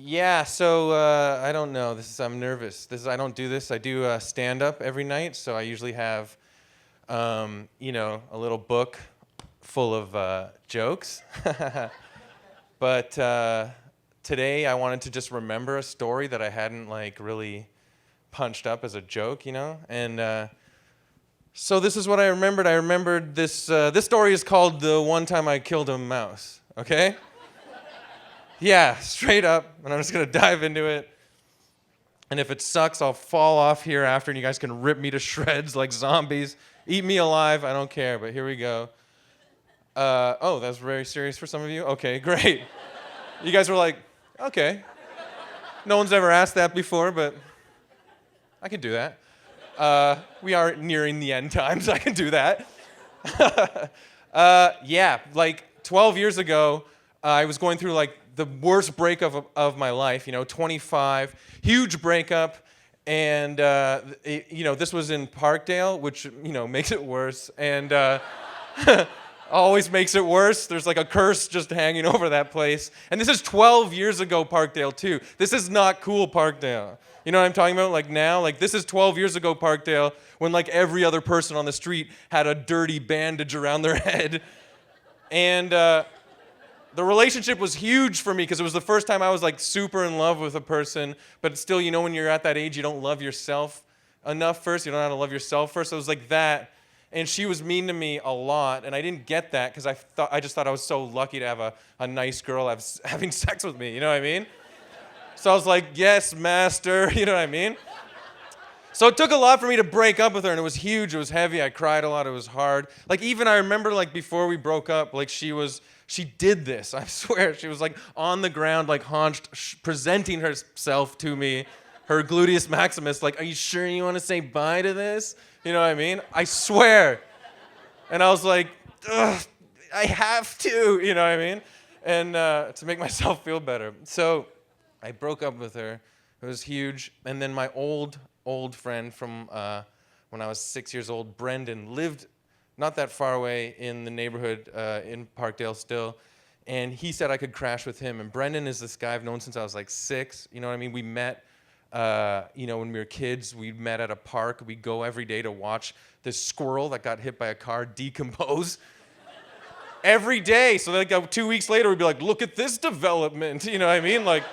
Yeah, so I don't know. I'm nervous. I don't do this. I do stand up every night, so I usually have a little book full of jokes. But today I wanted to just remember a story that I hadn't like really punched up as a joke, And so this is what I remembered. I remembered this. This story is called "The One Time I Killed a Mouse." Okay. Yeah, straight up, and I'm just gonna dive into it. And if it sucks, I'll fall off here after, and you guys can rip me to shreds like zombies. Eat me alive, I don't care, but here we go. Oh, that's very serious for some of you? Okay, great. You guys were like, okay. No one's ever asked that before, but I can do that. We are nearing the end times, I can do that. Yeah, like 12 years ago, I was going through like the worst breakup of my life, 25, huge breakup, and this was in Parkdale, which makes it worse, and always makes it worse. There's like a curse just hanging over that place, and this is 12 years ago, Parkdale too. This is not cool, Parkdale. You know what I'm talking about? Like now, like this is 12 years ago, Parkdale, when like every other person on the street had a dirty bandage around their head, and the relationship was huge for me because it was the first time I was like super in love with a person, but still, when you're at that age, you don't love yourself enough first. You don't know how to love yourself first. So it was like that. And she was mean to me a lot, and I didn't get that because I just thought I was so lucky to have a nice girl having sex with me. You know what I mean? So I was like, yes, master. You know what I mean? So it took a lot for me to break up with her, and it was huge. It was heavy. I cried a lot. It was hard. Like even I remember like before we broke up, like she did this. I swear. She was like on the ground, like haunched, presenting herself to me, her gluteus maximus, like, are you sure you want to say bye to this? You know what I mean? I swear. And I was like, ugh, I have to, you know what I mean? And to make myself feel better. So I broke up with her. It was huge. And then my old friend from when I was 6 years old, Brendan, lived not that far away in the neighborhood in Parkdale still, and he said I could crash with him. And Brendan is this guy I've known since I was like 6. You know what I mean? We met, when we were kids. We met at a park. We'd go every day to watch this squirrel that got hit by a car decompose. Every day. So like 2 weeks later, we'd be like, look at this development. You know what I mean? Like,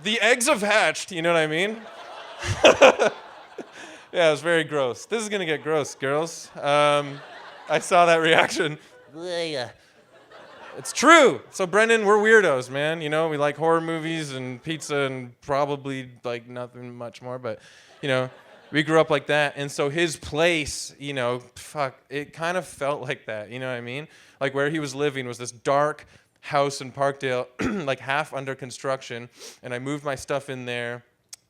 the eggs have hatched. You know what I mean? Yeah, it was very gross. This is gonna get gross, girls. I saw that reaction. It's true. So Brendan, we're weirdos, man. We like horror movies and pizza and probably like nothing much more, but we grew up like that. And so his place, it kind of felt like that. You know what I mean? Like where he was living was this dark house in Parkdale, like half under construction, and I moved my stuff in there.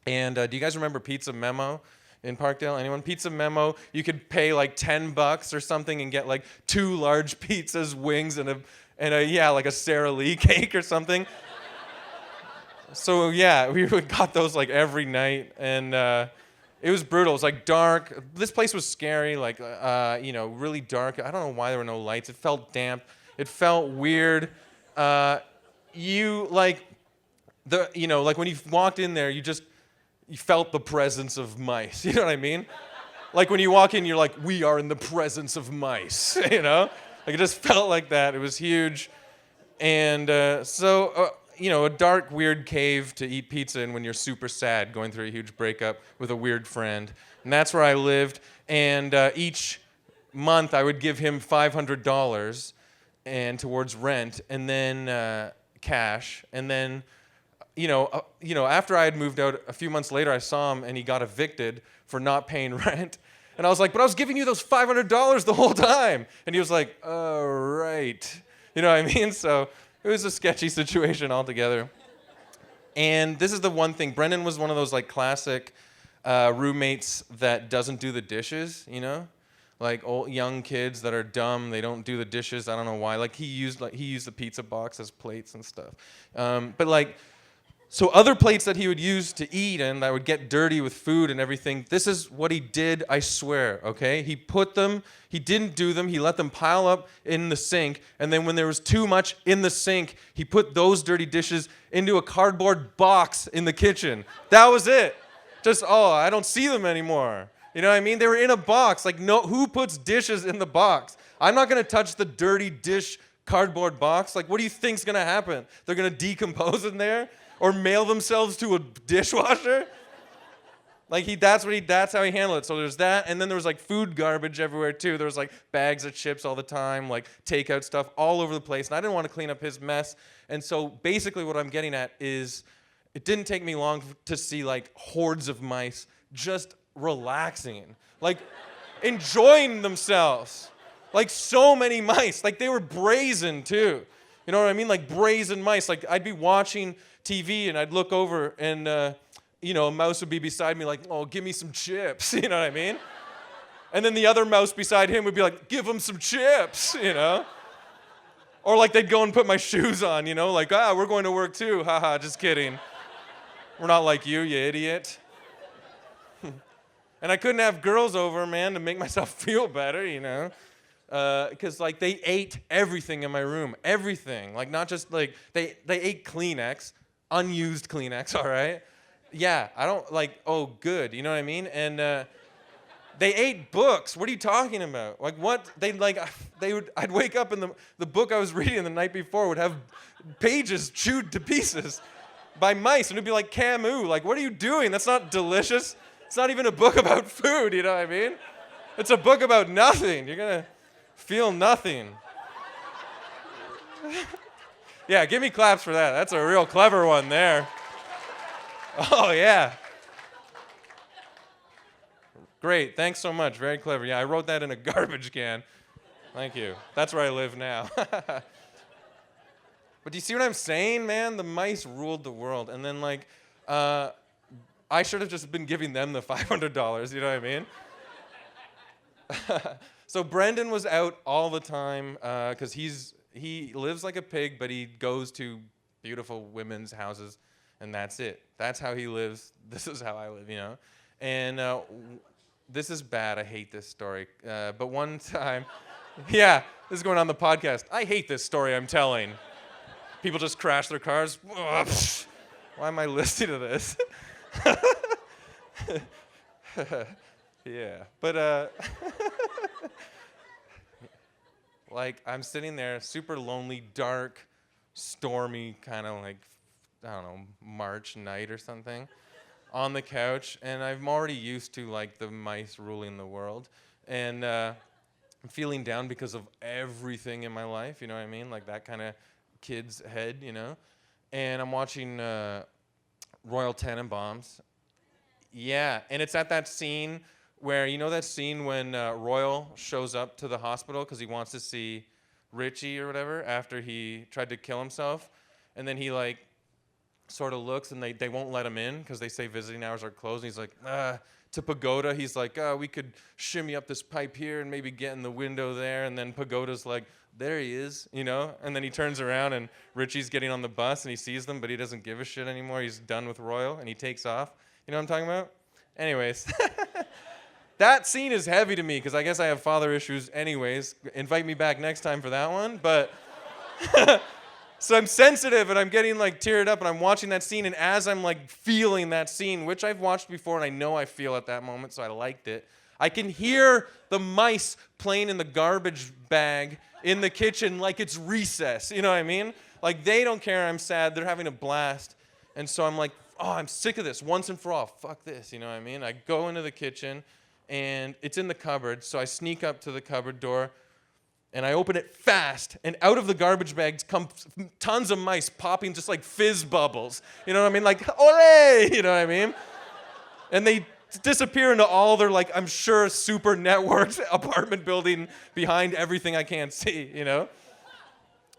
And do you guys remember Pizza Memo in Parkdale? Anyone? Pizza Memo, you could pay like $10 or something and get like 2 large pizzas, wings, and like a Sara Lee cake or something. So yeah, we got those like every night, and it was brutal. It was like dark. This place was scary, like really dark. I don't know why there were no lights. It felt damp. It felt weird. Like when you walked in there, you felt the presence of mice. You know what I mean? Like when you walk in, you're like, we are in the presence of mice, Like it just felt like that. It was huge. And a dark, weird cave to eat pizza in when you're super sad, going through a huge breakup with a weird friend. And that's where I lived. And each month I would give him $500 and towards rent, and then cash, and then after I had moved out, a few months later, I saw him, and he got evicted for not paying rent. And I was like, but I was giving you those $500 the whole time. And he was like, oh, right. You know what I mean? So it was a sketchy situation altogether. And this is the one thing. Brendan was one of those like classic roommates that doesn't do the dishes, Like old young kids that are dumb, they don't do the dishes. I don't know why. Like he used the pizza box as plates and stuff. So other plates that he would use to eat and that would get dirty with food and everything, this is what he did, I swear, okay? He didn't do them, he let them pile up in the sink, and then when there was too much in the sink, he put those dirty dishes into a cardboard box in the kitchen. That was it. Just, I don't see them anymore. You know what I mean? They were in a box. Like, no, who puts dishes in the box? I'm not gonna touch the dirty dish cardboard box. Like, what do you think's gonna happen? They're gonna decompose in there? Or mail themselves to a dishwasher? Like that's how he handled it. So there's that, and then there was like food garbage everywhere too. There was like bags of chips all the time, like takeout stuff all over the place, and I didn't want to clean up his mess. And so basically what I'm getting at is it didn't take me long to see like hordes of mice just relaxing, like enjoying themselves. Like so many mice, like they were brazen too. You know what I mean? Like brazen mice. Like I'd be watching TV and I'd look over and, a mouse would be beside me like, oh, give me some chips. You know what I mean? And then the other mouse beside him would be like, give him some chips, Or like they'd go and put my shoes on, like, we're going to work too. Haha, just kidding. We're not like you idiot. And I couldn't have girls over, man, to make myself feel better, because like they ate everything in my room, everything. Like not just like they ate Kleenex, unused Kleenex, all right? Yeah, I don't like, oh good, you know what I mean? And they ate books. What are you talking about? Like what? I'd wake up and the book I was reading the night before would have pages chewed to pieces by mice, and it'd be like Camus. Like, what are you doing? That's not delicious. It's not even a book about food, you know what I mean? It's a book about nothing. You're gonna feel nothing. Yeah, give me claps for that. That's a real clever one there. Oh, yeah. Great, thanks so much. Very clever. Yeah, I wrote that in a garbage can. Thank you. That's where I live now. But do you see what I'm saying, man? The mice ruled the world. And then, like, I should have just been giving them the $500, you know what I mean? So Brendan was out all the time because he lives like a pig, but he goes to beautiful women's houses, and that's it. That's how he lives. This is how I live, And this is bad. I hate this story. But one time, yeah, this is going on the podcast. I hate this story I'm telling. People just crash their cars. Why am I listening to this? Yeah, but like I'm sitting there, super lonely, dark, stormy, kind of like, I don't know, March night or something, on the couch, and I'm already used to like the mice ruling the world, and I'm feeling down because of everything in my life, you know what I mean? Like that kind of kid's head, and I'm watching Royal Tenenbaums. Yeah, and it's at that scene where, that scene when Royal shows up to the hospital because he wants to see Richie or whatever after he tried to kill himself, and then he like sort of looks and they won't let him in because they say visiting hours are closed, and he's like, to Pagoda, he's like, we could shimmy up this pipe here and maybe get in the window there, and then Pagoda's like, there he is, and then he turns around and Richie's getting on the bus and he sees them, but he doesn't give a shit anymore. He's done with Royal and he takes off. You know what I'm talking about? Anyways, that scene is heavy to me because I guess I have father issues anyways. Invite me back next time for that one, but so I'm sensitive and I'm getting like teared up and I'm watching that scene, and as I'm like feeling that scene, which I've watched before and I know I feel at that moment, so I liked it, I can hear the mice playing in the garbage bag in the kitchen like it's recess, you know what I mean? Like they don't care I'm sad, they're having a blast. And so I'm like, I'm sick of this once and for all, fuck this, you know what I mean? I go into the kitchen and it's in the cupboard, so I sneak up to the cupboard door and I open it fast, and out of the garbage bags come tons of mice popping just like fizz bubbles, you know what I mean? Like, ole, you know what I mean? And they disappear into all their, like, I'm sure, super networked apartment building behind everything I can't see,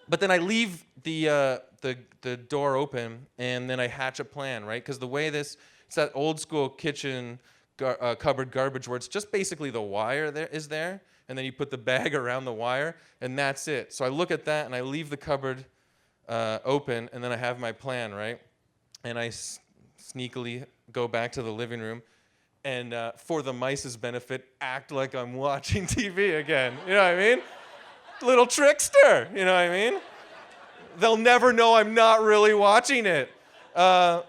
But then I leave the door open, and then I hatch a plan, right? Because the way it's that old school kitchen cupboard garbage where it's just basically the wire there, and then you put the bag around the wire, and that's it. So I look at that, and I leave the cupboard open, and then I have my plan, right? and I sneakily go back to the living room, and for the mice's benefit, act like I'm watching TV again. You know what I mean? Little trickster. You know what I mean? They'll never know I'm not really watching it. And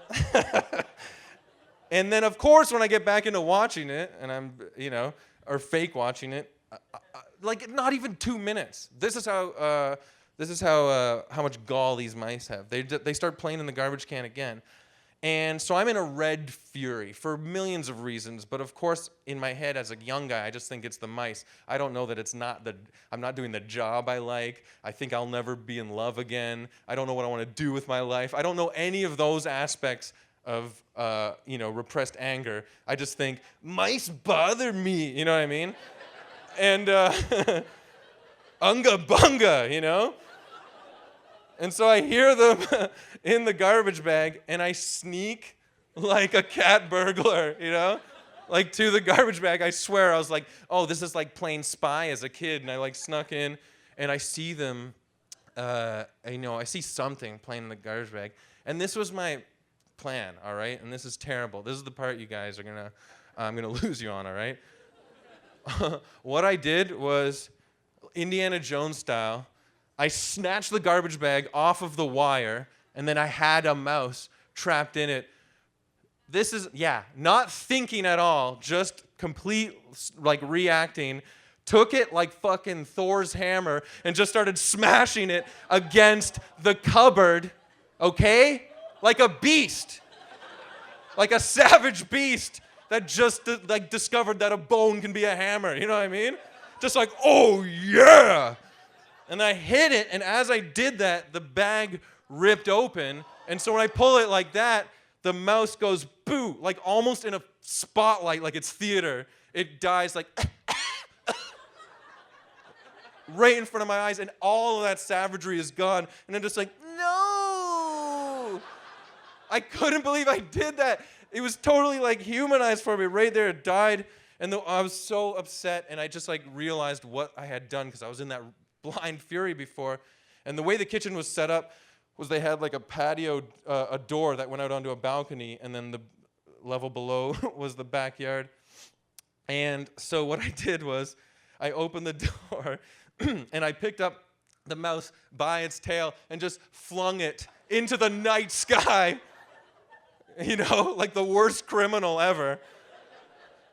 then, of course, when I get back into watching it, and I'm, or fake watching it, like not even 2 minutes. This is how much gall these mice have. They start playing in the garbage can again. And so I'm in a red fury for millions of reasons, but of course, in my head as a young guy, I just think it's the mice. I don't know that I'm not doing the job I like. I think I'll never be in love again. I don't know what I want to do with my life. I don't know any of those aspects of, repressed anger. I just think, mice bother me, you know what I mean? And, unga bunga, you know? And so I hear them in the garbage bag, and I sneak like a cat burglar, like to the garbage bag. I swear, I was like, oh, this is like playing spy as a kid, and I like snuck in, and I see them, I see something playing in the garbage bag, and this was my plan, all right? And this is terrible. This is the part you guys I'm gonna lose you on, all right? What I did was, Indiana Jones style, I snatched the garbage bag off of the wire, and then I had a mouse trapped in it. This is, not thinking at all, just complete, reacting. Took it like fucking Thor's hammer and just started smashing it against the cupboard, okay? Like a beast. Like a savage beast that just, discovered that a bone can be a hammer, you know what I mean? Just like, oh, yeah! And I hit it, and as I did that, the bag ripped open. And so when I pull it like that, the mouse goes boo, like almost in a spotlight, like it's theater. It dies like right in front of my eyes, and all of that savagery is gone. And I'm just like, no! I couldn't believe I did that. It was totally like humanized for me. Right there, it died. And I was so upset, and I just realized what I had done because I was in that blind fury before. And the way the kitchen was set up was they had like a patio, a door that went out onto a balcony, and then the level below was the backyard. And so what I did was I opened the door and I picked up the mouse by its tail and just flung it into the night sky, like the worst criminal ever.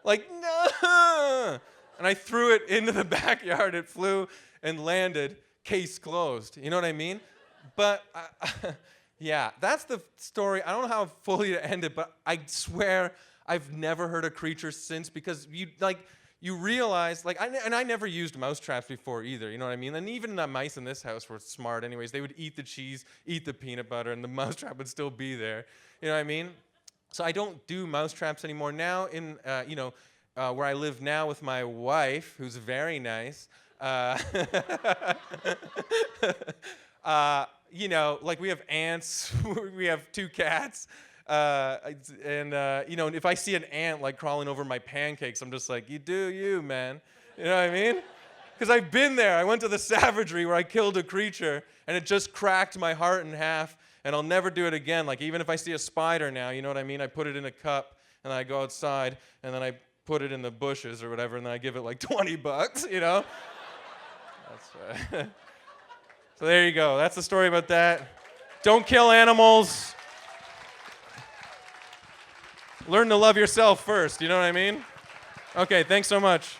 Like, no! And I threw it into the backyard. It flew and landed, case closed. You know what I mean? But, that's the story. I don't know how fully to end it, but I swear I've never heard a creature since, because you realize, I never used mouse traps before either, you know what I mean? And even the mice in this house were smart anyways. They would eat the cheese, eat the peanut butter, and the mouse trap would still be there. You know what I mean? So I don't do mouse traps anymore. Now in, where I live now with my wife, who's very nice, we have ants, we have 2 cats, and if I see an ant crawling over my pancakes, I'm just like, you do you, man. You know what I mean? Because I've been there. I went to the savagery where I killed a creature, and it just cracked my heart in half, and I'll never do it again. Even if I see a spider now, you know what I mean? I put it in a cup, and then I go outside, and then I put it in the bushes or whatever, and then I give it $20, That's right. So there you go. That's the story about that. Don't kill animals. Learn to love yourself first, you know what I mean? Okay, thanks so much.